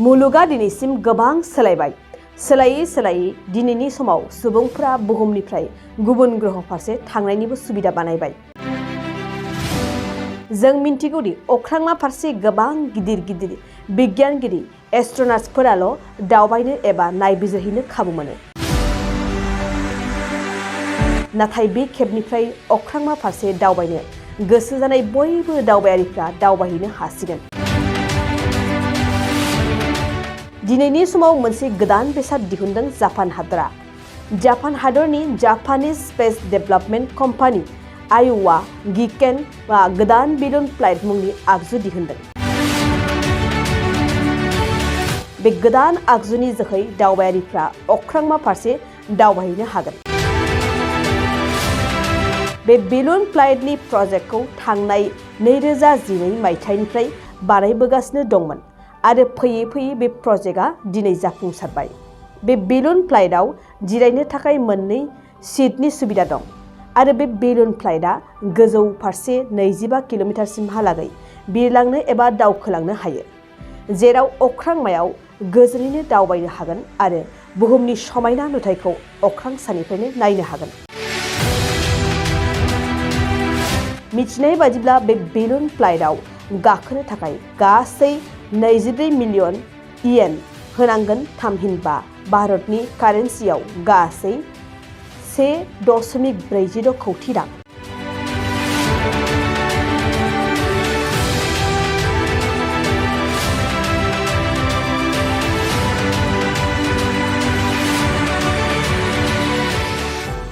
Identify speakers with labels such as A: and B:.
A: मुलुगा दिनैसिम गोबां सोलायबाय। सोलायै सोलायै दिनैनि समाव सुबुंफोरा बुहुमनिफ्राय गुबुन ग्रह फारसे थांनायनिबो सुबिदा बानायबाय। जों मिन्थिगौदि अख्रांमा फारसे गोबां गिदिर गिदिर बिगियानगिरि एस्ट्र'नट्सफोराल' दावबायनो एबा नायबिजिरहैनो खाबु मोनो। नाथाय बे खेबनिफ्राय अख्रांमा फारसे दावबायनो गोसो जानाय बयबो दावबायारिफ्रा दावबायहैनो हासिगोन। दिनैनि समाव मोनसे गोदान बेसाद दिहुनदों जापान हादरा। जापान हादरनि जापानिज स्पेस डेभेलपमेन्ट कम्पानि आइअ'आ गिकेन गोदान बेलुन फ्लाइट मुंनि आगजु दिहुनदों। बे गोदान आगजुनि जोहै दावबायारिफ्रा अख्रांमा फारसे दावबायहैनो हागोन। बे बेलुन फ्लाइटनि प्रजेक्टखौ थांनाय 2012 मायथाइनिफ्राय बानायबोगासिनो दंमोन आरो फैयै फैयै बे प्रजेक्टआ दिनै जाफुंसारबाय। बे बेलुन फ्लाइटआव जिरायनो थाखाय 2 सिटनि सुबिदा दं आरो बे बेलुन फ्लाइटआ गोजौ फारसे 25 किल'मिटारसिमहालागै बिरलांनो एबा दावखोलांनो हायो, जेराव अख्रांमायाव गोजोनैनो दावबायनो हागोन आरो बुहुमनि समायना नुथायखौ अख्रां सानिफ्रायनो नायनो हागोन। मिथिनाय बादिब्ला बे बेलुन फ्लाइटआव गाखोनो थाखाय गासै 24 मिलियन इयेन होनांगोन, थामहिनबा भारतनि कारेन्सियाव गासै 1.46 कौटि रां।